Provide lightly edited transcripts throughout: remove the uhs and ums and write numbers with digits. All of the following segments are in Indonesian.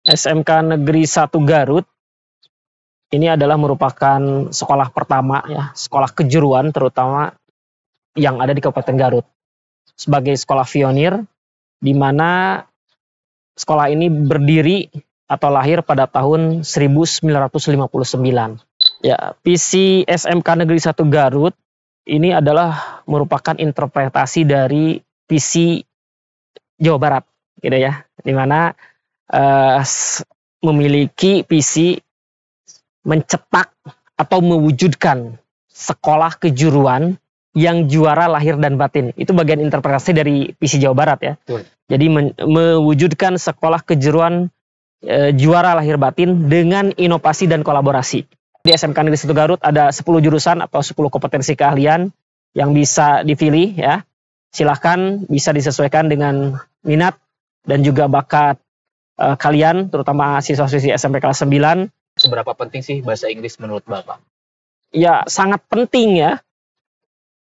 SMK Negeri 1 Garut ini adalah merupakan sekolah pertama ya, sekolah kejuruan terutama yang ada di Kabupaten Garut. Sebagai sekolah pionir di mana sekolah ini berdiri atau lahir pada tahun 1959. Ya, visi SMK Negeri 1 Garut ini adalah merupakan interpretasi dari visi Jawa Barat, gitu ya, di mana memiliki visi mencetak atau mewujudkan sekolah kejuruan yang juara lahir dan batin. Itu bagian interpretasi dari visi Jawa Barat ya. Betul. Jadi mewujudkan sekolah kejuruan juara lahir batin dengan inovasi dan kolaborasi. Di SMK Negeri 1 Garut ada 10 jurusan atau 10 kompetensi keahlian yang bisa dipilih ya. Silahkan bisa disesuaikan dengan minat dan juga bakat kalian, terutama siswa-siswi SMP kelas 9. Seberapa penting sih bahasa Inggris menurut Bapak? Ya, sangat penting ya.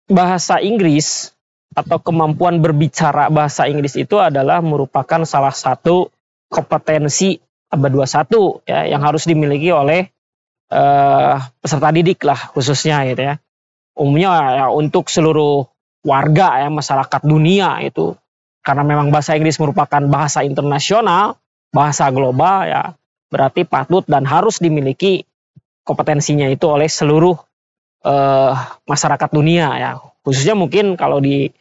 Bahasa Inggris atau kemampuan berbicara bahasa Inggris itu adalah merupakan salah satu kompetensi abad 21 ya, yang harus dimiliki oleh peserta didik lah khususnya gitu ya. Umumnya ya untuk seluruh warga ya, masyarakat dunia itu, karena memang bahasa Inggris merupakan bahasa internasional, bahasa global ya, berarti patut dan harus dimiliki kompetensinya itu oleh seluruh masyarakat dunia ya. Khususnya mungkin kalau di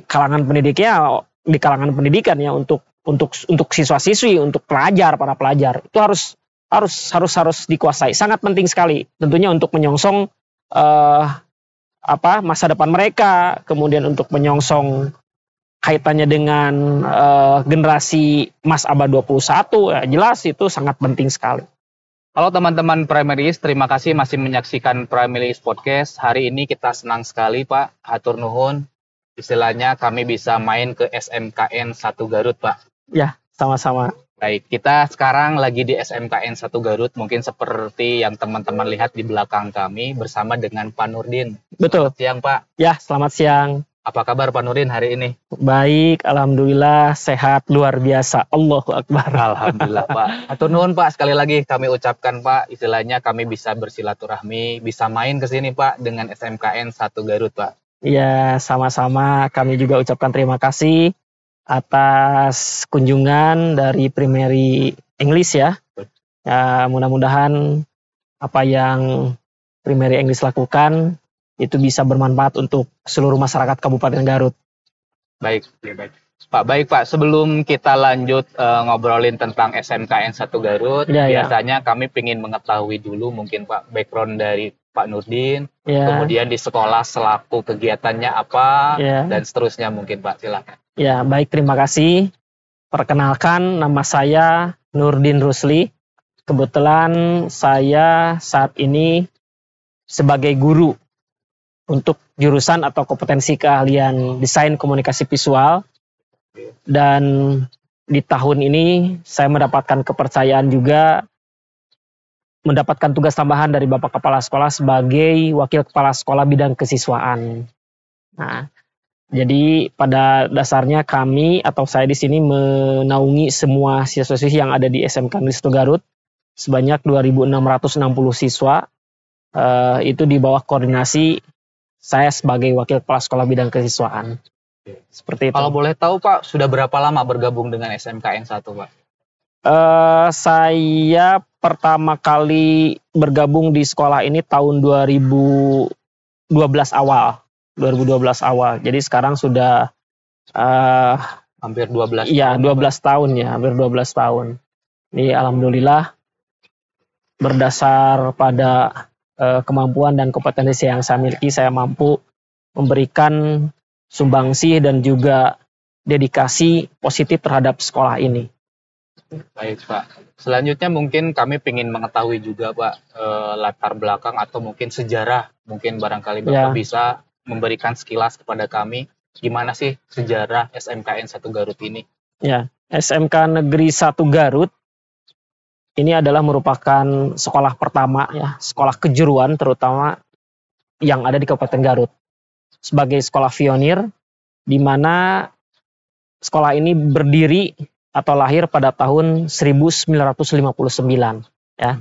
kalangan pendidiknya, di kalangan pendidikan ya, untuk siswa-siswi, untuk para pelajar itu harus dikuasai. Sangat penting sekali tentunya untuk menyongsong masa depan mereka, kemudian untuk menyongsong kaitannya dengan generasi emas abad 21 ya, jelas itu sangat penting sekali. Halo teman-teman Primaries, terima kasih masih menyaksikan Primaries Podcast. Hari ini kita senang sekali Pak, hatur nuhun. Istilahnya kami bisa main ke SMKN 1 Garut Pak. Ya, sama-sama. Baik, kita sekarang lagi di SMKN 1 Garut. Mungkin seperti yang teman-teman lihat di belakang kami bersama dengan Pak Nurdin. Betul. Selamat siang Pak. Ya, selamat siang. Apa kabar Pak Nurdin hari ini? Baik, alhamdulillah sehat luar biasa. Allahu Akbar. Alhamdulillah Pak. Hatur nuhun Pak, sekali lagi kami ucapkan Pak, istilahnya kami bisa bersilaturahmi, bisa main ke sini Pak dengan SMKN 1 Garut Pak. Iya, sama-sama. Kami juga ucapkan terima kasih atas kunjungan dari Primary English ya. Ya, mudah-mudahan apa yang Primary English lakukan itu bisa bermanfaat untuk seluruh masyarakat Kabupaten Garut. Baik, baik. Pak, sebelum kita lanjut ngobrolin tentang SMKN 1 Garut, biasanya kami ingin mengetahui dulu mungkin Pak background dari Pak Nurdin, kemudian di sekolah selaku kegiatannya apa, dan seterusnya mungkin Pak, silakan. Ya, baik, terima kasih. Perkenalkan, nama saya Nurdin Rusli. Kebetulan saya saat ini sebagai guru untuk jurusan atau kompetensi keahlian desain komunikasi visual, dan di tahun ini saya mendapatkan kepercayaan juga mendapatkan tugas tambahan dari Bapak Kepala Sekolah sebagai Wakil Kepala Sekolah bidang kesiswaan. Nah, jadi pada dasarnya kami atau saya di sini menaungi semua siswa-siswi yang ada di SMK Negeri 1 Garut sebanyak 2.660 siswa, itu di bawah koordinasi saya sebagai Wakil Kepala Sekolah bidang kesiswaan. Seperti itu. Kalau boleh tahu Pak, sudah berapa lama bergabung dengan SMKN 1 Pak? Saya pertama kali bergabung di sekolah ini tahun 2012 awal. Jadi sekarang sudah hampir 12 tahun. 12 tahun ya, hampir 12 tahun. Ini alhamdulillah berdasar pada kemampuan dan kompetensi yang saya miliki, saya mampu memberikan sumbangsih dan juga dedikasi positif terhadap sekolah ini. Baik Pak. Selanjutnya mungkin kami ingin mengetahui juga Pak latar belakang atau mungkin sejarah. Mungkin barangkali Bapak bisa memberikan sekilas kepada kami. Gimana sih sejarah SMKN 1 Garut ini? Ya, SMK Negeri 1 Garut ini adalah merupakan sekolah pertama ya, sekolah kejuruan terutama yang ada di Kabupaten Garut. Sebagai sekolah pionir di mana sekolah ini berdiri atau lahir pada tahun 1959 ya.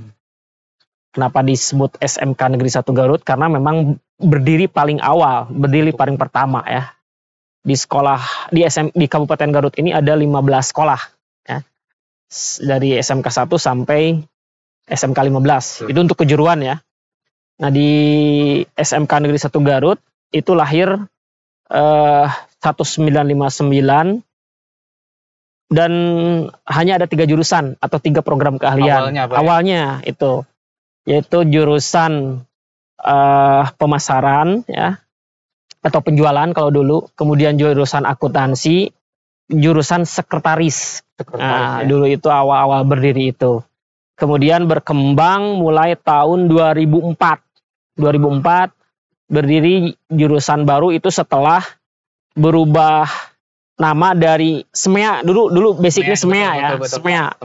Kenapa disebut SMK Negeri 1 Garut? Karena memang berdiri paling awal, berdiri paling pertama ya. Di sekolah di Kabupaten Garut ini ada 15 sekolah ya. Dari SMK 1 sampai SMK 15. Itu untuk kejuruan ya. Nah, di SMK Negeri 1 Garut itu lahir 1959 dan hanya ada 3 jurusan atau 3 program keahlian. Awalnya itu yaitu jurusan pemasaran ya, atau penjualan kalau dulu, kemudian jurusan akuntansi, jurusan sekretaris. Nah, ya. Dulu itu awal-awal berdiri itu. Kemudian berkembang mulai tahun 2004. 2004 berdiri jurusan baru itu setelah berubah nama dari SMEA. Dulu basicnya SMEA ya, SMEA.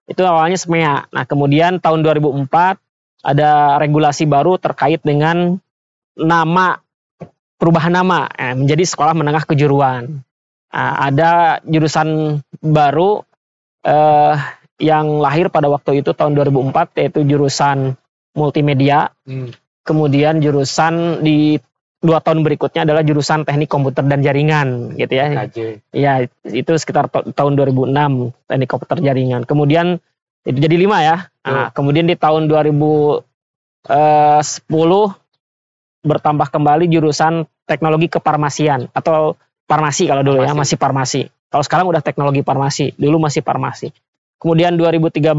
Itu awalnya SMEA. Nah, kemudian tahun 2004 ada regulasi baru terkait dengan nama, perubahan nama menjadi sekolah menengah kejuruan. Ada jurusan baru yang lahir pada waktu itu tahun 2004 yaitu jurusan multimedia. Kemudian jurusan di 2 tahun berikutnya adalah jurusan teknik komputer dan jaringan gitu ya. Iya, itu sekitar tahun 2006 teknik komputer jaringan. Kemudian itu jadi 5 ya. Nah, kemudian di tahun 2010 bertambah kembali jurusan teknologi kefarmasian atau farmasi kalau dulu ya, masih farmasi. Kalau sekarang udah teknologi farmasi, dulu masih farmasi. Kemudian 2013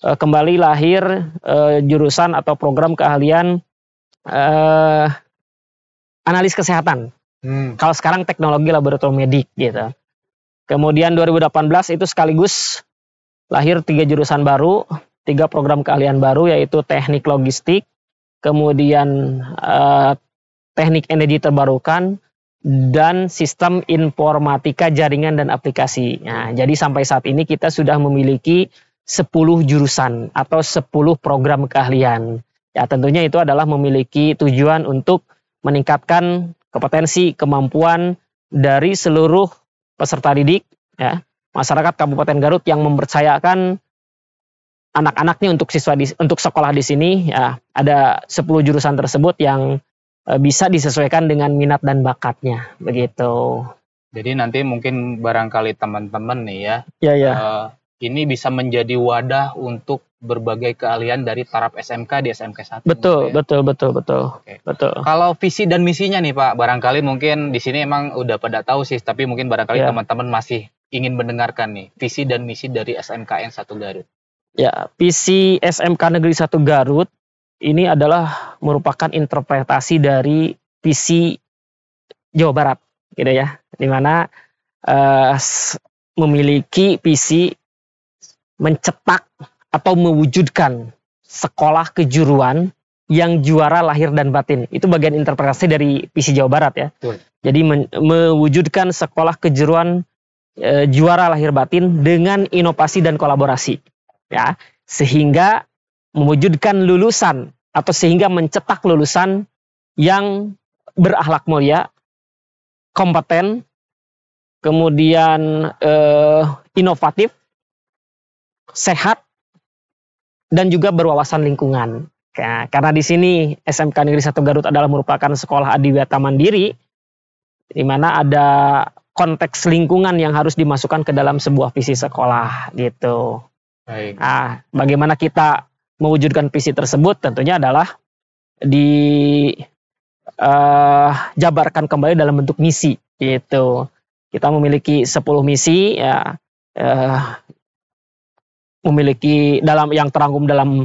kembali lahir jurusan atau program keahlian analis kesehatan. Kalau sekarang teknologi laboratorium medik gitu. Kemudian 2018 itu sekaligus lahir 3 jurusan baru, 3 program keahlian baru yaitu teknik logistik, kemudian teknik energi terbarukan, dan sistem informatika jaringan dan aplikasi. Nah, jadi sampai saat ini kita sudah memiliki 10 jurusan atau 10 program keahlian. Ya, tentunya itu adalah memiliki tujuan untuk meningkatkan kompetensi, kemampuan dari seluruh peserta didik ya, masyarakat Kabupaten Garut yang mempercayakan anak-anaknya untuk sekolah di sini ya. Ada 10 jurusan tersebut yang bisa disesuaikan dengan minat dan bakatnya begitu. Jadi nanti mungkin barangkali teman-teman nih ya. Ini bisa menjadi wadah untuk berbagai keahlian dari taraf SMK di SMK 1. Betul. Okay. Betul. Kalau visi dan misinya nih Pak, barangkali mungkin di sini emang udah pada tahu sih, tapi mungkin barangkali teman-teman masih ingin mendengarkan nih visi dan misi dari SMKN 1 Garut. Ya, visi SMK Negeri 1 Garut ini adalah merupakan interpretasi dari visi Jawa Barat, gitu ya, di mana memiliki visi mencetak atau mewujudkan sekolah kejuruan yang juara lahir dan batin. Itu bagian interpretasi dari visi Jawa Barat ya. Betul. Jadi mewujudkan sekolah kejuruan juara lahir batin dengan inovasi dan kolaborasi ya, sehingga mewujudkan lulusan atau sehingga mencetak lulusan yang berakhlak mulia, kompeten, kemudian inovatif, sehat, dan juga berwawasan lingkungan. Ya, karena di sini SMK Negeri 1 Garut adalah merupakan sekolah adiwiyata mandiri, di mana ada konteks lingkungan yang harus dimasukkan ke dalam sebuah visi sekolah gitu. Baik. Nah, bagaimana kita mewujudkan visi tersebut tentunya adalah dijabarkan kembali dalam bentuk misi gitu. Kita memiliki 10 misi ya, memiliki yang terangkum dalam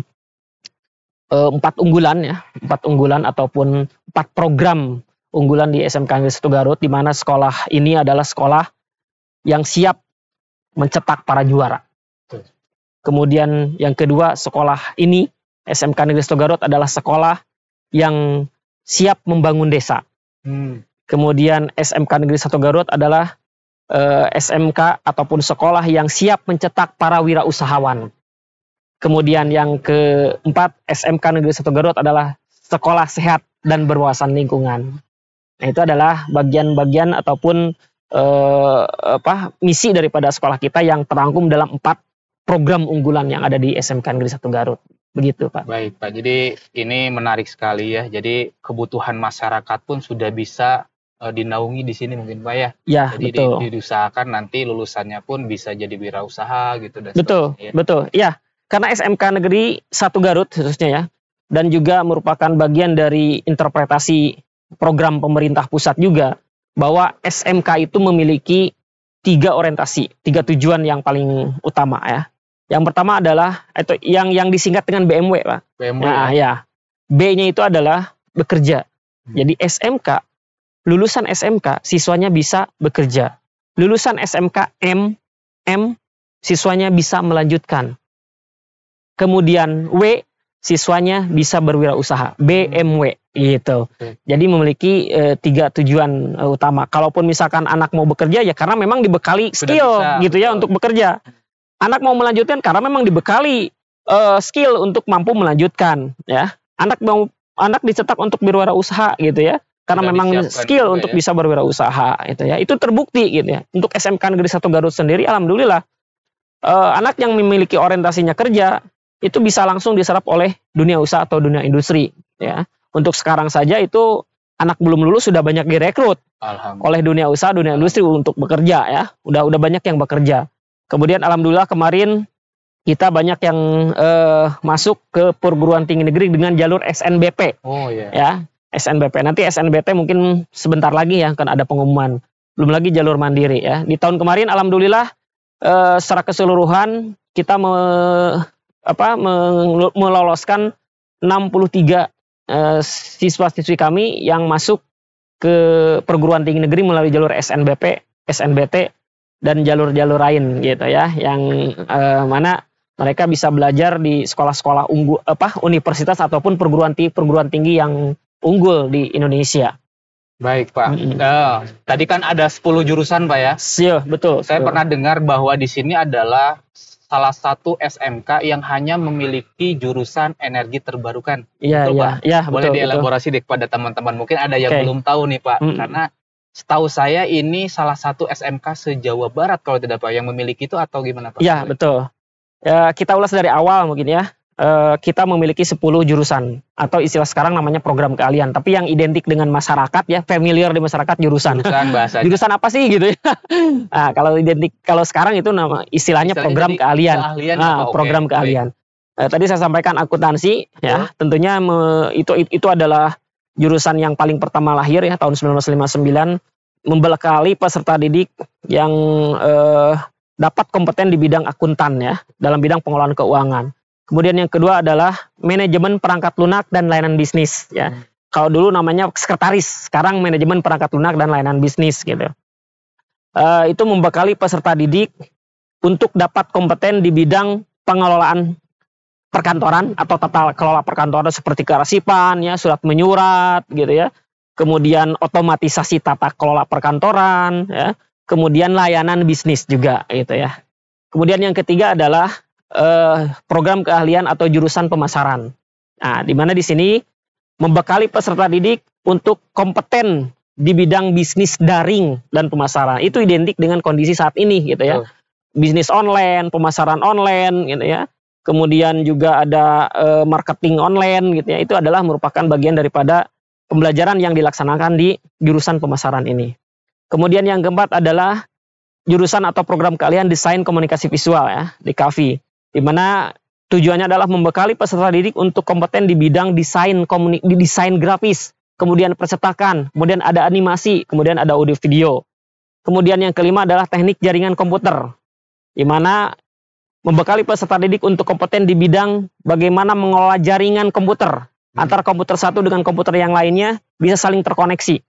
4 unggulan ya, 4 unggulan ataupun 4 program unggulan di SMK Negeri 1 Garut, di mana sekolah ini adalah sekolah yang siap mencetak para juara. Kemudian yang kedua, sekolah ini SMK Negeri 1 Garut adalah sekolah yang siap membangun desa. Kemudian SMK Negeri 1 Garut adalah SMK ataupun sekolah yang siap mencetak para wirausahawan. Kemudian yang keempat, SMK Negeri 1 Garut adalah sekolah sehat dan berwawasan lingkungan. Nah, itu adalah bagian-bagian ataupun misi daripada sekolah kita yang terangkum dalam 4 program unggulan yang ada di SMK Negeri 1 Garut. Begitu, Pak. Baik, Pak. Jadi ini menarik sekali ya. Jadi kebutuhan masyarakat pun sudah bisa dinaungi di sini mungkin, Pak ya. Ya, jadi betul. diusahakan nanti lulusannya pun bisa jadi wirausaha gitu dan betul, sebagainya. Betul. Ya, karena SMK Negeri 1 Garut khususnya ya, dan juga merupakan bagian dari interpretasi program pemerintah pusat juga, bahwa SMK itu memiliki 3 orientasi, 3 tujuan yang paling utama ya. Yang pertama adalah itu yang disingkat dengan BMW, Pak. BMW. Nah, ya. B-nya itu adalah bekerja. Jadi SMK, lulusan SMK siswanya bisa bekerja. Lulusan SMK M, siswanya bisa melanjutkan. Kemudian W, siswanya bisa berwirausaha. BMW gitu. Jadi memiliki 3 tujuan utama. Kalaupun misalkan anak mau bekerja ya karena memang dibekali skill gitu ya untuk bekerja. Anak mau melanjutkan karena memang dibekali skill untuk mampu melanjutkan ya. Anak dicetak untuk berwirausaha gitu ya. Karena memang skill untuk bisa berwirausaha gitu ya. Itu terbukti gitu ya. Untuk SMK Negeri 1 Garut sendiri alhamdulillah anak yang memiliki orientasinya kerja itu bisa langsung diserap oleh dunia usaha atau dunia industri ya. Untuk sekarang saja itu anak belum lulus sudah banyak direkrut oleh dunia usaha, dunia industri untuk bekerja ya. Udah banyak yang bekerja. Kemudian alhamdulillah kemarin kita banyak yang masuk ke perguruan tinggi negeri dengan jalur SNBP. Oh iya. Ya, SNBP. Nanti SNBT mungkin sebentar lagi ya akan ada pengumuman. Belum lagi jalur mandiri ya. Di tahun kemarin alhamdulillah secara keseluruhan kita meloloskan 63 siswa-siswi kami yang masuk ke perguruan tinggi negeri melalui jalur SNBP, SNBT dan jalur-jalur lain gitu ya, yang mana mereka bisa belajar di sekolah-sekolah universitas ataupun perguruan tinggi yang unggul di Indonesia. Baik, Pak. Tadi kan ada 10 jurusan, Pak ya? Iya, betul. Saya pernah dengar bahwa di sini adalah salah satu SMK yang hanya memiliki jurusan energi terbarukan. Iya, betul, Pak? Iya, boleh betul, dielaborasi deh kepada teman-teman. Mungkin ada yang belum tahu nih, Pak. Karena setahu saya ini salah satu SMK se-Jawa Barat kalau tidak, Pak, yang memiliki itu atau gimana, Pak? Iya, betul. Ya, kita ulas dari awal mungkin ya. Kita memiliki 10 jurusan atau istilah sekarang namanya program keahlian. Tapi yang identik dengan masyarakat ya, familiar di masyarakat jurusan. Jurusan apa sih gitu ya? Nah, kalau sekarang itu nama istilahnya program keahlian. Program keahlian. Tadi saya sampaikan akuntansi ya, tentunya itu adalah jurusan yang paling pertama lahir ya tahun 1959, membekali peserta didik yang dapat kompeten di bidang akuntan ya, dalam bidang pengelolaan keuangan. Kemudian yang kedua adalah manajemen perangkat lunak dan layanan bisnis ya. Kalau dulu namanya sekretaris, sekarang manajemen perangkat lunak dan layanan bisnis gitu. Itu membekali peserta didik untuk dapat kompeten di bidang pengelolaan perkantoran atau tata kelola perkantoran seperti kearsipan ya, surat menyurat gitu ya. Kemudian otomatisasi tata kelola perkantoran ya. Kemudian layanan bisnis juga gitu ya. Kemudian yang ketiga adalah program keahlian atau jurusan pemasaran. Nah, di mana di sini membekali peserta didik untuk kompeten di bidang bisnis daring dan pemasaran. Itu identik dengan kondisi saat ini gitu ya. Bisnis online, pemasaran online gitu ya. Kemudian juga ada marketing online gitu ya. Itu adalah merupakan bagian daripada pembelajaran yang dilaksanakan di jurusan pemasaran ini. Kemudian yang keempat adalah jurusan atau program keahlian desain komunikasi visual ya, di KAVI. Di mana tujuannya adalah membekali peserta didik untuk kompeten di bidang desain grafis, kemudian percetakan, kemudian ada animasi, kemudian ada audio video. Kemudian yang kelima adalah teknik jaringan komputer, di mana membekali peserta didik untuk kompeten di bidang bagaimana mengelola jaringan komputer antara komputer satu dengan komputer yang lainnya, bisa saling terkoneksi,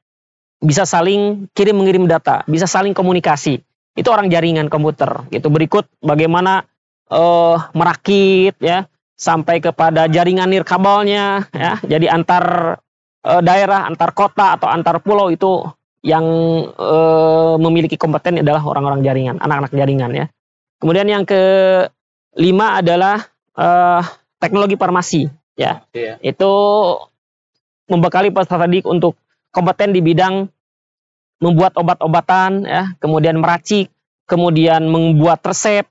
bisa saling kirim-mengirim data, bisa saling komunikasi. Itu orang jaringan komputer. Gitu. Berikut bagaimana merakit ya sampai kepada jaringan nirkabelnya ya. Jadi antar daerah, antar kota atau antar pulau itu yang memiliki kompeten adalah orang-orang jaringan, anak-anak jaringan ya. Kemudian yang kelima adalah teknologi farmasi ya. Itu membekali peserta didik untuk kompeten di bidang membuat obat-obatan, ya, kemudian meracik, kemudian membuat resep,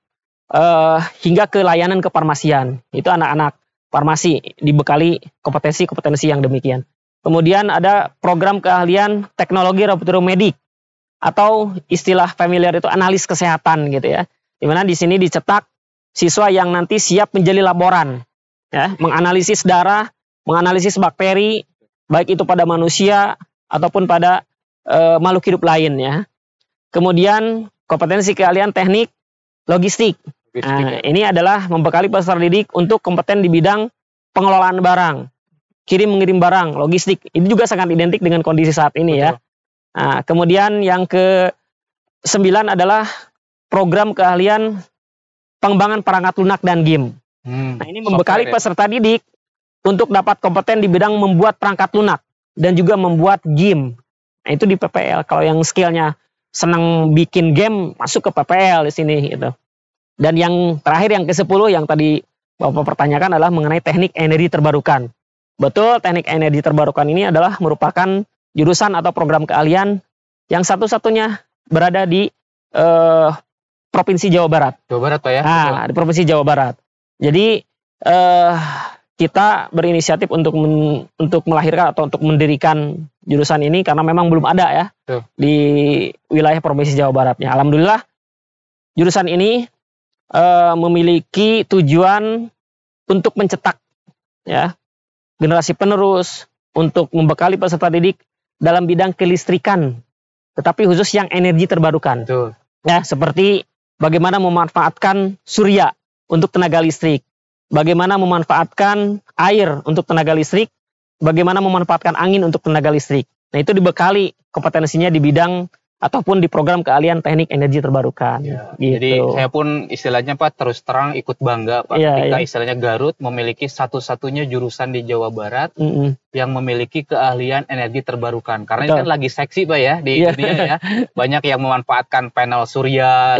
hingga ke layanan kefarmasian. Itu anak-anak farmasi dibekali kompetensi-kompetensi yang demikian. Kemudian ada program keahlian teknologi laboratorium medik, atau istilah familiar itu analis kesehatan gitu ya. Dimana di sini dicetak siswa yang nanti siap menjadi laboran, ya, menganalisis darah, menganalisis bakteri, baik itu pada manusia ataupun pada makhluk hidup lain ya. Kemudian kompetensi keahlian teknik logistik. Nah, ini adalah membekali peserta didik untuk kompeten di bidang pengelolaan barang, kirim mengirim barang, logistik. Ini juga sangat identik dengan kondisi saat ini. Betul. Ya. Nah, kemudian yang ke-9 adalah program keahlian pengembangan perangkat lunak dan game. Nah, ini membekali peserta didik untuk dapat kompeten di bidang membuat perangkat lunak dan juga membuat game. Nah, itu di PPL. Kalau yang skillnya senang bikin game, masuk ke PPL di sini gitu. Dan yang terakhir, yang ke-10 yang tadi Bapak pertanyakan adalah mengenai teknik energi terbarukan. Betul, teknik energi terbarukan ini adalah merupakan jurusan atau program keahlian yang satu-satunya berada di Provinsi Jawa Barat. Jawa Barat Pak ya? Nah, di Provinsi Jawa Barat. Jadi kita berinisiatif untuk melahirkan atau untuk mendirikan jurusan ini karena memang belum ada ya. Tuh. Di wilayah Provinsi Jawa Baratnya. Alhamdulillah jurusan ini memiliki tujuan untuk mencetak ya generasi penerus, untuk membekali peserta didik dalam bidang kelistrikan, tetapi khusus yang energi terbarukan. Tuh. Ya, seperti bagaimana memanfaatkan surya untuk tenaga listrik, bagaimana memanfaatkan air untuk tenaga listrik, bagaimana memanfaatkan angin untuk tenaga listrik. Nah, itu dibekali kompetensinya di bidang ataupun di program keahlian teknik energi terbarukan. Ya, gitu. Jadi saya pun istilahnya Pak terus terang ikut bangga Pak ketika istilahnya Garut memiliki satu-satunya jurusan di Jawa Barat yang memiliki keahlian energi terbarukan. Karena ini kan lagi seksi Pak ya di dunia ya. Banyak yang memanfaatkan panel surya,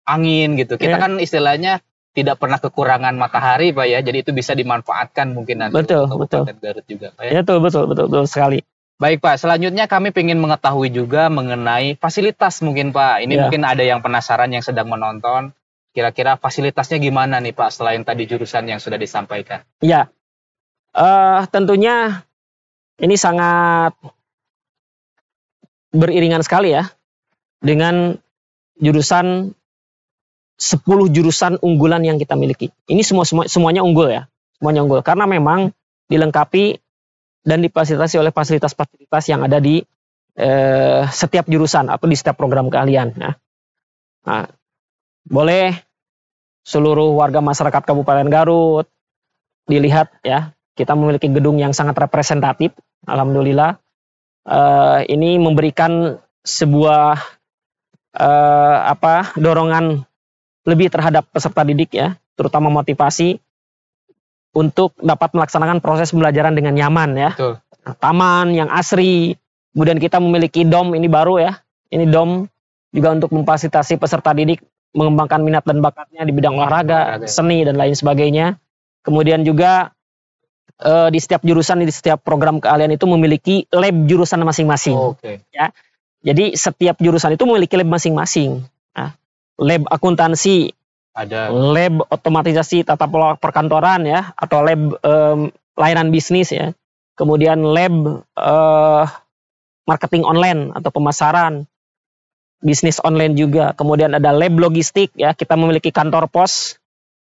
angin gitu. Kita kan istilahnya tidak pernah kekurangan matahari Pak ya. Jadi itu bisa dimanfaatkan mungkin nanti untuk Kabupaten Garut juga Pak ya. Betul sekali. Baik Pak, selanjutnya kami ingin mengetahui juga mengenai fasilitas mungkin Pak. Ini mungkin ada yang penasaran yang sedang menonton. Kira-kira fasilitasnya gimana nih Pak selain tadi jurusan yang sudah disampaikan? Ya, tentunya ini sangat beriringan sekali ya dengan jurusan 10 jurusan unggulan yang kita miliki. Ini semuanya unggul ya, semuanya unggul karena memang dilengkapi dan difasilitasi oleh fasilitas-fasilitas yang ada di setiap jurusan atau di setiap program keahlian. Nah, boleh seluruh warga masyarakat Kabupaten Garut dilihat ya, kita memiliki gedung yang sangat representatif. Alhamdulillah, ini memberikan sebuah dorongan lebih terhadap peserta didik ya, terutama motivasi untuk dapat melaksanakan proses pembelajaran dengan nyaman ya. Betul. Taman yang asri, kemudian kita memiliki dom, ini baru ya. Ini dom juga untuk memfasilitasi peserta didik mengembangkan minat dan bakatnya di bidang olahraga, seni dan lain sebagainya. Kemudian juga di setiap jurusan, di setiap program keahlian itu memiliki lab jurusan masing-masing. Ya. Jadi setiap jurusan itu memiliki lab masing-masing. Nah, lab akuntansi, ada lab otomatisasi tata kelola perkantoran ya, atau lab layanan bisnis ya. Kemudian lab marketing online atau pemasaran, bisnis online juga. Kemudian ada lab logistik ya, kita memiliki kantor pos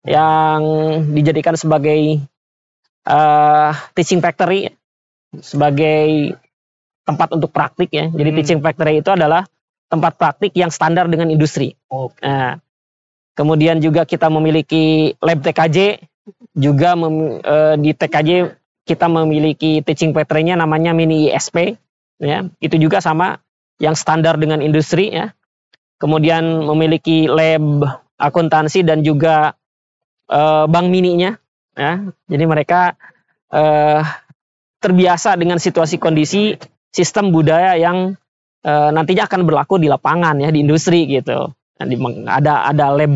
yang dijadikan sebagai teaching factory, sebagai tempat untuk praktik ya. Jadi teaching factory itu adalah tempat praktik yang standar dengan industri. Nah, kemudian juga kita memiliki lab TKJ, juga di TKJ kita memiliki teaching factory-nya namanya mini ISP, ya. Itu juga sama, yang standar dengan industri, ya. Kemudian memiliki lab akuntansi dan juga bank mininya, ya. Jadi mereka terbiasa dengan situasi kondisi sistem budaya yang nantinya akan berlaku di lapangan, ya, di industri gitu. Ada lab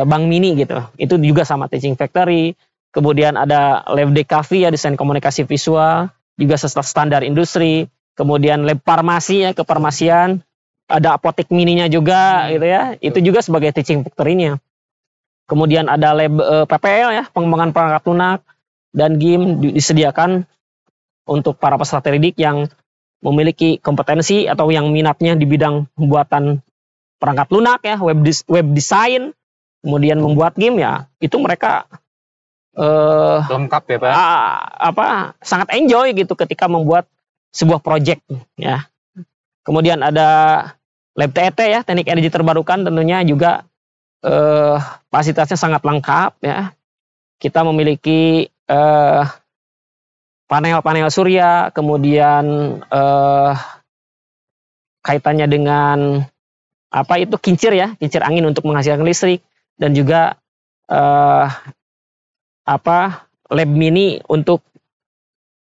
bank mini gitu, itu juga sama teaching factory. Kemudian ada lab DKV ya, desain komunikasi visual, juga standar industri. kemudian lab farmasi ya, kefarmasian, ada apotek mininya juga gitu ya. Itu juga sebagai teaching factory-nya. Kemudian ada lab PPL ya, pengembangan perangkat lunak dan game disediakan untuk para peserta didik yang memiliki kompetensi atau yang minatnya di bidang pembuatan perangkat lunak ya, web design, kemudian membuat game ya, itu mereka lengkap ya Pak. Sangat enjoy gitu ketika membuat sebuah project ya. Kemudian ada lab TET ya, teknik energi terbarukan, tentunya juga fasilitasnya sangat lengkap ya. Kita memiliki panel-panel surya, kemudian kaitannya dengan kincir ya, kincir angin untuk menghasilkan listrik, dan juga lab mini untuk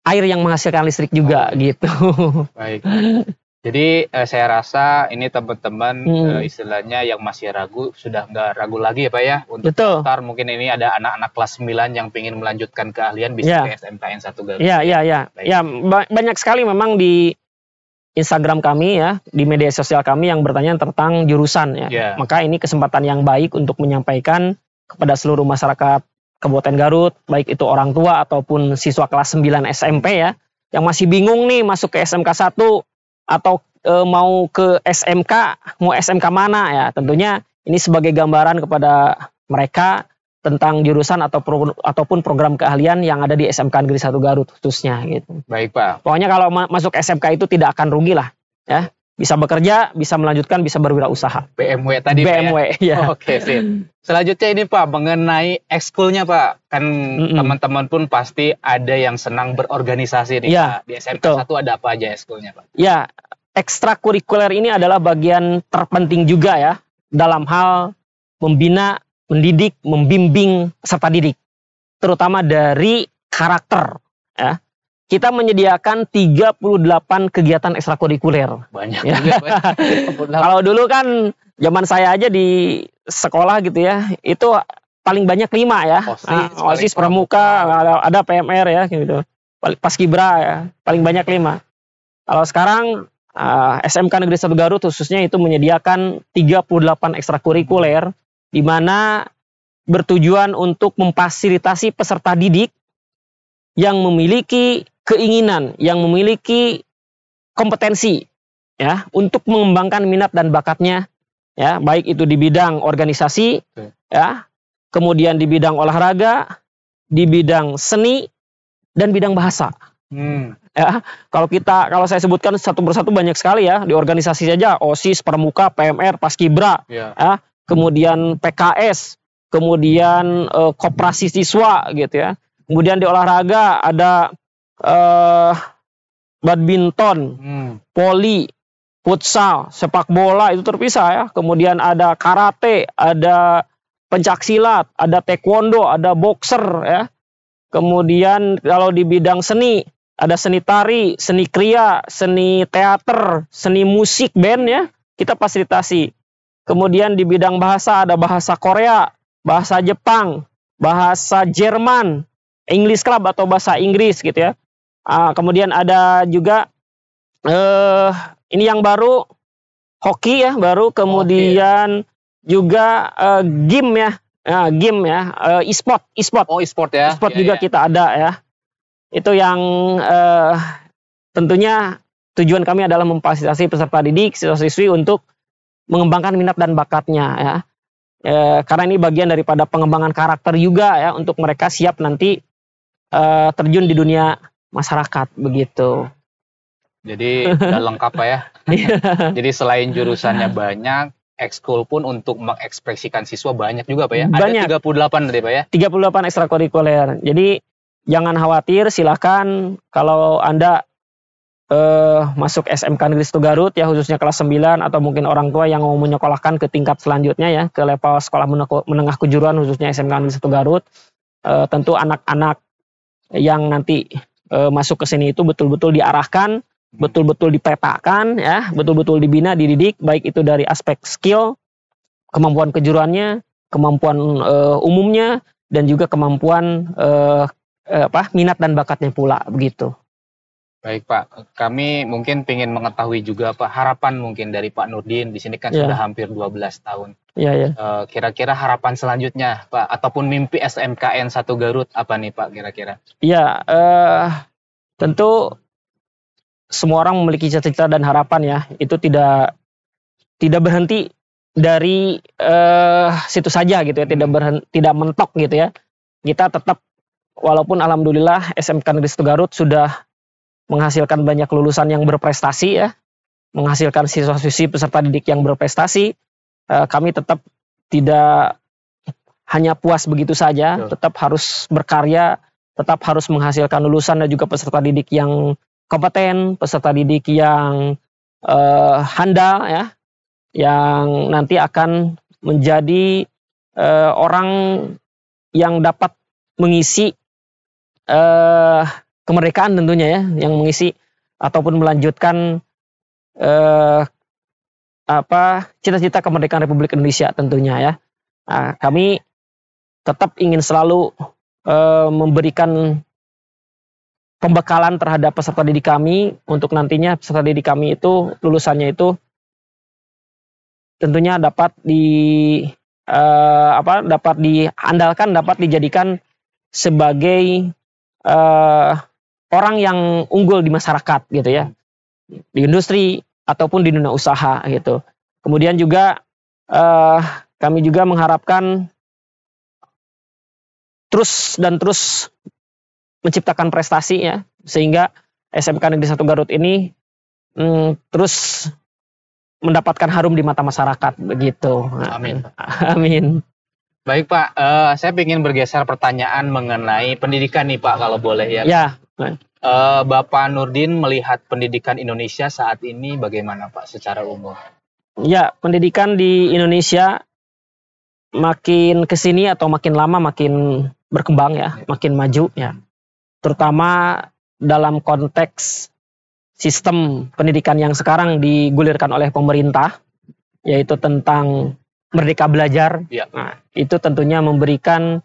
air yang menghasilkan listrik juga gitu. Baik. Jadi saya rasa ini teman-teman istilahnya yang masih ragu sudah nggak ragu lagi ya Pak ya untuk daftar. Mungkin ini ada anak-anak kelas 9 yang ingin melanjutkan keahlian bisa ke SMKN 1 Garut. Iya. Ya, banyak sekali memang di Instagram kami ya, di media sosial kami yang bertanya tentang jurusan ya. Maka ini kesempatan yang baik untuk menyampaikan kepada seluruh masyarakat Kabupaten Garut, baik itu orang tua ataupun siswa kelas 9 SMP ya, yang masih bingung nih masuk ke SMK 1 atau mau ke SMK, mau SMK mana ya. Tentunya ini sebagai gambaran kepada mereka tentang jurusan ataupun program keahlian yang ada di SMK Negeri 1 Garut khususnya gitu. Baik Pak. Pokoknya kalau masuk SMK itu tidak akan rugi lah ya. Bisa bekerja, bisa melanjutkan, bisa berwirausaha. BMW tadi BMW, Pak ya? Oke, sip. Selanjutnya ini Pak, mengenai ekskulnya Pak. Kan teman-teman pun pasti ada yang senang berorganisasi nih Pak. Di SMK 1 ada apa aja ekskulnya Pak? Ya, ekstrakurikuler ini adalah bagian terpenting juga ya dalam hal membina, mendidik, membimbing peserta didik. Terutama dari karakter ya. Kita menyediakan 38 kegiatan ekstrakurikuler. Banyak juga. Kalau dulu kan zaman saya aja di sekolah gitu ya, itu paling banyak 5 ya. OSIS, pramuka, ada PMR ya gitu. Paskibra ya, paling banyak 5. Kalau sekarang SMK Negeri 1 Garut khususnya itu menyediakan 38 ekstrakurikuler di mana bertujuan untuk memfasilitasi peserta didik yang memiliki keinginan, yang memiliki kompetensi ya untuk mengembangkan minat dan bakatnya ya, baik itu di bidang organisasi ya, kemudian di bidang olahraga, di bidang seni dan bidang bahasa. Ya, kalau saya sebutkan satu persatu banyak sekali ya, di organisasi saja OSIS, pramuka, PMR, paskibra ya, kemudian PKS, kemudian koperasi siswa gitu ya. Kemudian di olahraga ada badminton, voli, futsal, sepak bola itu terpisah ya. Kemudian ada karate, ada pencaksilat, ada taekwondo, ada boxer ya. Kemudian kalau di bidang seni ada seni tari, seni kriya, seni teater, seni musik band ya. Kita fasilitasi. Kemudian di bidang bahasa ada bahasa Korea, bahasa Jepang, bahasa Jerman, English Club atau bahasa Inggris gitu ya. Kemudian ada juga ini yang baru hoki ya, baru kemudian juga game ya, e-sport. E-sport ya. E-sport juga kita ada ya. Itu yang tentunya tujuan kami adalah memfasilitasi peserta didik, siswa-siswi untuk mengembangkan minat dan bakatnya ya. Karena ini bagian daripada pengembangan karakter juga ya, untuk mereka siap nanti terjun di dunia masyarakat begitu. Jadi udah lengkap Pak ya. Jadi selain jurusannya banyak, ekskul pun untuk mengekspresikan siswa banyak juga Pak ya. Banyak. Ada 38 tadi Pak ya. 38 ekstrakurikuler. Jadi jangan khawatir, silakan kalau Anda masuk SMK Negeri 1 Garut ya, khususnya kelas 9 atau mungkin orang tua yang mau menyekolahkan ke tingkat selanjutnya ya, ke level sekolah menengah kejuruan khususnya SMK Negeri 1 Garut. Tentu anak-anak yang nanti masuk ke sini itu betul-betul diarahkan, betul-betul dipetakan ya, betul-betul dibina, dididik, baik itu dari aspek skill, kemampuan kejuruannya, kemampuan umumnya, dan juga kemampuan minat dan bakatnya pula begitu. Baik Pak, kami mungkin ingin mengetahui juga Pak, harapan mungkin dari Pak Nurdin, di sini kan sudah hampir 12 tahun. Kira-kira harapan selanjutnya Pak, ataupun mimpi SMKN 1 Garut apa nih Pak kira-kira? Ya, tentu semua orang memiliki cita-cita dan harapan ya, itu tidak berhenti dari situ saja gitu ya, tidak mentok gitu ya. Kita tetap, walaupun alhamdulillah SMK Negeri 1 Garut sudah menghasilkan banyak lulusan yang berprestasi ya, menghasilkan siswa-siswi peserta didik yang berprestasi, kami tetap tidak hanya puas begitu saja, tetap harus berkarya, tetap harus menghasilkan lulusan dan juga peserta didik yang kompeten, peserta didik yang handal ya, yang nanti akan menjadi orang yang dapat mengisi kemerdekaan tentunya ya, yang mengisi ataupun melanjutkan cita-cita kemerdekaan Republik Indonesia tentunya ya. Nah, kami tetap ingin selalu memberikan pembekalan terhadap peserta didik kami untuk nantinya peserta didik kami itu lulusannya itu tentunya dapat dapat diandalkan, dapat dijadikan sebagai orang yang unggul di masyarakat gitu ya, di industri ataupun di dunia usaha gitu. Kemudian juga kami juga mengharapkan terus menciptakan prestasi ya, sehingga SMK Negeri 1 Garut ini terus mendapatkan harum di mata masyarakat begitu. Amin. Amin. Baik Pak, saya ingin bergeser pertanyaan mengenai pendidikan nih Pak, kalau boleh ya. Ya. Bapak Nurdin melihat pendidikan Indonesia saat ini bagaimana Pak secara umum? Ya, pendidikan di Indonesia makin kesini atau makin lama makin berkembang ya, makin maju ya. Terutama dalam konteks sistem pendidikan yang sekarang digulirkan oleh pemerintah, yaitu tentang Merdeka Belajar. Ya. Nah, itu tentunya memberikan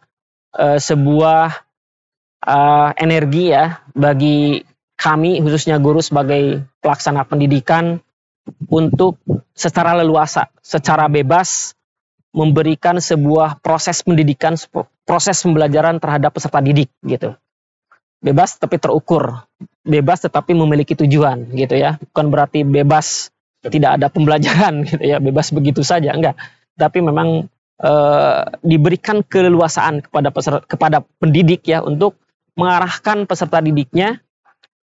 sebuah energi ya bagi kami, khususnya guru sebagai pelaksana pendidikan, untuk secara leluasa, secara bebas memberikan sebuah proses pendidikan, proses pembelajaran terhadap peserta didik gitu. Bebas tapi terukur, bebas tetapi memiliki tujuan gitu ya. Bukan berarti bebas tidak ada pembelajaran gitu ya, bebas begitu saja, enggak. Tapi memang diberikan keleluasaan kepada pendidik ya, untuk mengarahkan peserta didiknya,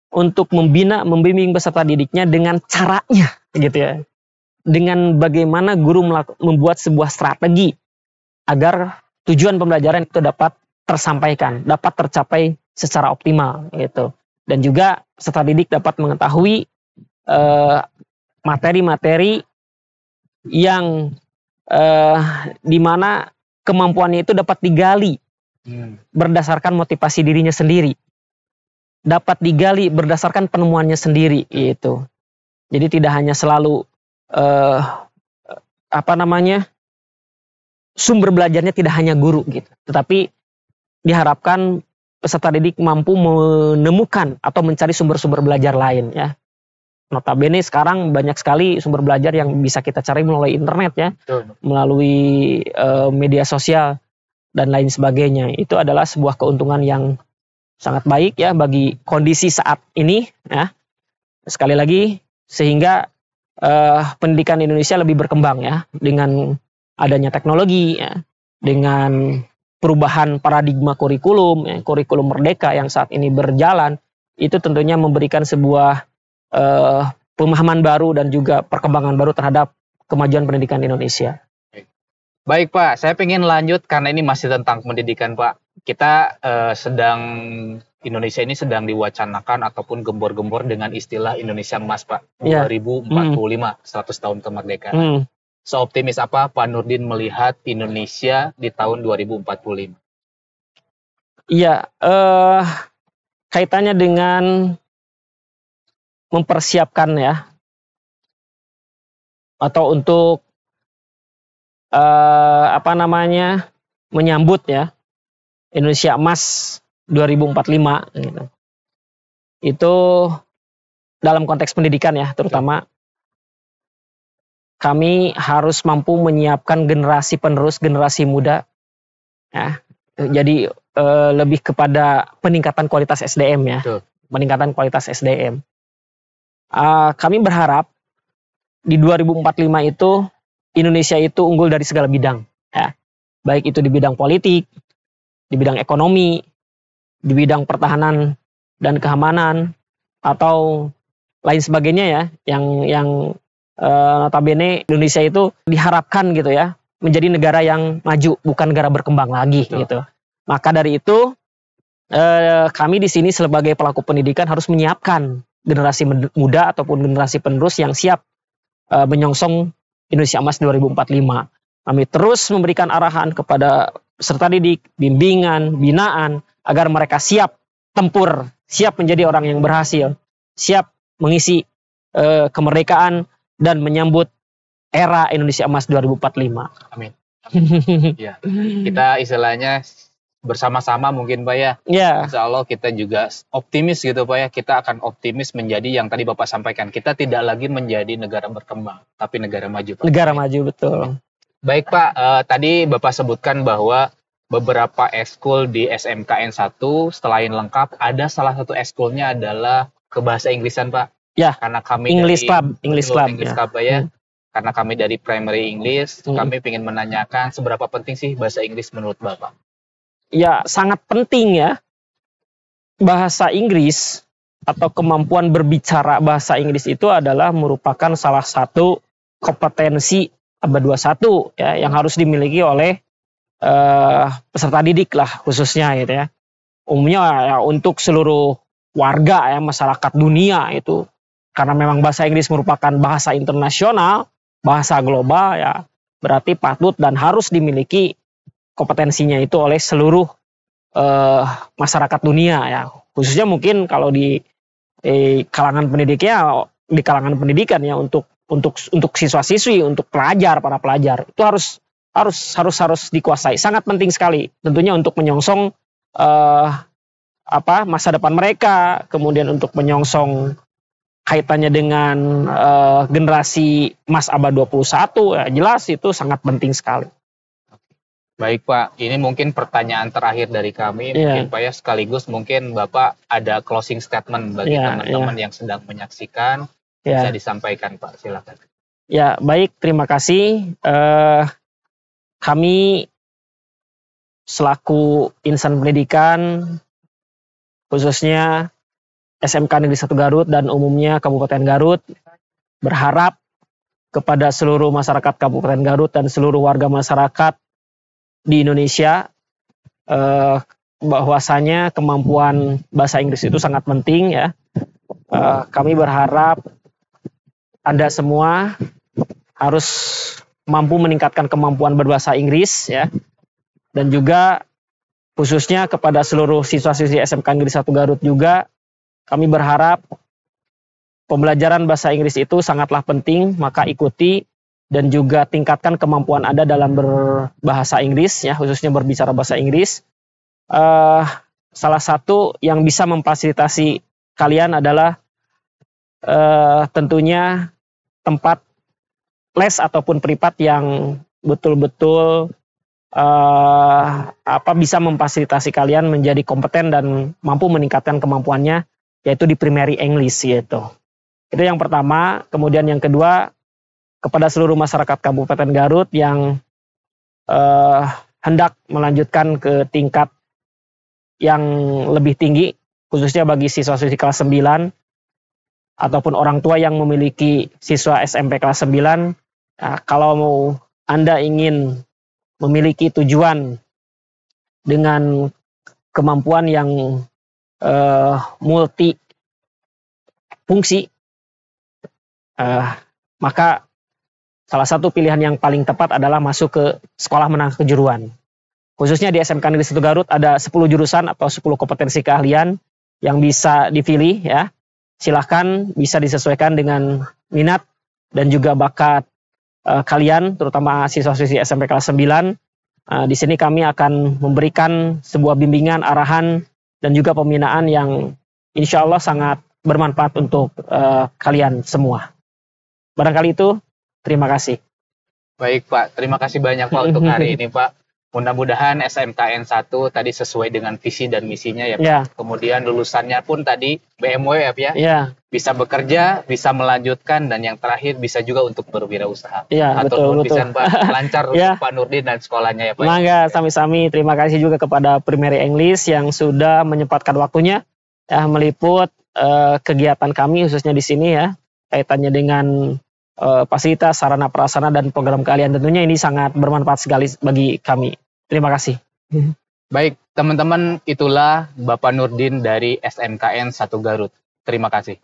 untuk membimbing peserta didiknya dengan caranya gitu ya. Dengan bagaimana guru membuat sebuah strategi agar tujuan pembelajaran itu dapat tersampaikan, dapat tercapai secara optimal gitu. Dan juga peserta didik dapat mengetahui materi-materi yang di mana kemampuannya itu dapat digali berdasarkan motivasi dirinya sendiri, dapat digali berdasarkan penemuannya sendiri gitu. Jadi tidak hanya selalu sumber belajarnya tidak hanya guru gitu, tetapi diharapkan peserta didik mampu menemukan atau mencari sumber-sumber belajar lain ya. Notabene sekarang banyak sekali sumber belajar yang bisa kita cari melalui internet ya, melalui media sosial dan lain sebagainya. Itu adalah sebuah keuntungan yang sangat baik ya bagi kondisi saat ini ya. Sekali lagi, sehingga pendidikan Indonesia lebih berkembang ya, dengan adanya teknologi ya, dengan perubahan paradigma kurikulum ya, kurikulum merdeka yang saat ini berjalan, itu tentunya memberikan sebuah pemahaman baru dan juga perkembangan baru terhadap kemajuan pendidikan Indonesia. Baik Pak, saya ingin lanjut karena ini masih tentang pendidikan Pak. Kita Indonesia ini sedang diwacanakan ataupun gembor-gembor dengan istilah Indonesia Emas Pak, 2045, 100 tahun kemerdekaan. Seoptimis apa Pak Nurdin melihat Indonesia di tahun 2045? Iya, kaitannya dengan mempersiapkan ya, atau untuk menyambut ya Indonesia Emas 2045 gitu. Itu dalam konteks pendidikan ya, terutama kami harus mampu menyiapkan generasi penerus, generasi muda. Ya, jadi lebih kepada peningkatan kualitas SDM ya, peningkatan kualitas SDM. Kami berharap di 2045 itu Indonesia itu unggul dari segala bidang, ya, baik itu di bidang politik, di bidang ekonomi, di bidang pertahanan dan keamanan, atau lain sebagainya ya, yang notabene Indonesia itu diharapkan gitu ya menjadi negara yang maju, bukan negara berkembang lagi gitu. Maka dari itu kami di sini sebagai pelaku pendidikan harus menyiapkan generasi muda ataupun generasi penerus yang siap menyongsong Indonesia Emas 2045. Kami terus memberikan arahan kepada peserta didik, bimbingan, binaan agar mereka siap tempur, siap menjadi orang yang berhasil, siap mengisi kemerdekaan dan menyambut era Indonesia Emas 2045. Amin. Ya, kita istilahnya bersama-sama mungkin Pak ya. Ya. Insya Allah kita juga optimis gitu Pak ya. Kita akan optimis menjadi yang tadi Bapak sampaikan. Kita tidak lagi menjadi negara berkembang, tapi negara maju Pak. Negara maju, betul. Baik Pak, tadi Bapak sebutkan bahwa beberapa eskul di SMKN 1 selain lengkap, ada salah satu eskulnya adalah ke bahasa Inggrisan Pak. Ya, karena kami English dari Club ya. Karena kami dari Primary English, kami ingin menanyakan seberapa penting sih bahasa Inggris menurut Bapak? Ya, sangat penting ya. Bahasa Inggris atau kemampuan berbicara bahasa Inggris itu adalah merupakan salah satu kompetensi abad 21 ya, yang harus dimiliki oleh peserta didik lah khususnya gitu ya. Umumnya ya untuk seluruh warga ya, masyarakat dunia itu. Karena memang bahasa Inggris merupakan bahasa internasional, bahasa global ya, berarti patut dan harus dimiliki kompetensinya itu oleh seluruh masyarakat dunia ya. Khususnya mungkin kalau di kalangan pendidiknya, di kalangan pendidikan ya, untuk siswa-siswi, untuk para pelajar itu harus dikuasai. Sangat penting sekali tentunya untuk menyongsong masa depan mereka, kemudian untuk menyongsong kaitannya dengan generasi emas abad 21 ya, jelas itu sangat penting sekali. Baik Pak, ini mungkin pertanyaan terakhir dari kami, mungkin Pak ya, sekaligus mungkin Bapak ada closing statement bagi teman-teman yang sedang menyaksikan, bisa disampaikan Pak, silakan. Ya, baik, terima kasih. Kami selaku insan pendidikan, khususnya SMK Negeri 1 Garut dan umumnya Kabupaten Garut, berharap kepada seluruh masyarakat Kabupaten Garut dan seluruh warga masyarakat di Indonesia bahwasanya kemampuan bahasa Inggris itu sangat penting ya. Kami berharap Anda semua harus mampu meningkatkan kemampuan berbahasa Inggris ya, dan juga khususnya kepada seluruh siswa-siswi SMK Negeri 1 Garut juga, kami berharap pembelajaran bahasa Inggris itu sangatlah penting, maka ikuti dan juga tingkatkan kemampuan Anda dalam berbahasa Inggris ya, khususnya berbicara bahasa Inggris. Salah satu yang bisa memfasilitasi kalian adalah tentunya tempat les ataupun privat yang betul-betul bisa memfasilitasi kalian menjadi kompeten dan mampu meningkatkan kemampuannya, yaitu di primary English gitu. Itu yang pertama. Kemudian yang kedua, kepada seluruh masyarakat Kabupaten Garut yang hendak melanjutkan ke tingkat yang lebih tinggi, khususnya bagi siswa-siswi kelas 9 ataupun orang tua yang memiliki siswa SMP kelas 9, kalau Anda ingin memiliki tujuan dengan kemampuan yang multi fungsi, maka salah satu pilihan yang paling tepat adalah masuk ke sekolah menengah kejuruan. Khususnya di SMK Negeri 1 Garut ada 10 jurusan atau 10 kompetensi keahlian yang bisa dipilih ya. Silahkan, bisa disesuaikan dengan minat dan juga bakat kalian, terutama siswa-siswi SMP kelas 9. Di sini kami akan memberikan sebuah bimbingan, arahan, dan juga pembinaan yang insya Allah sangat bermanfaat untuk kalian semua. Barangkali itu, terima kasih. Baik Pak, terima kasih banyak Pak untuk hari ini Pak. Mudah-mudahan SMKN 1 tadi sesuai dengan visi dan misinya ya Pak. Ya. Kemudian lulusannya pun tadi BMW ya Pak ya. Ya. Bisa bekerja, bisa melanjutkan, dan yang terakhir bisa juga untuk berwirausaha. Ya, betul. Pak, lancar ya. Pak Nurdin dan sekolahnya ya Pak. Mangga, sami-sami. Terima kasih juga kepada Primary English yang sudah menyempatkan waktunya ya, meliput kegiatan kami khususnya di sini ya, kaitannya dengan fasilitas, sarana prasarana dan program kalian. Tentunya ini sangat bermanfaat sekali bagi kami. Terima kasih. Baik, teman-teman, itulah Bapak Nurdin dari SMKN 1 Garut. Terima kasih.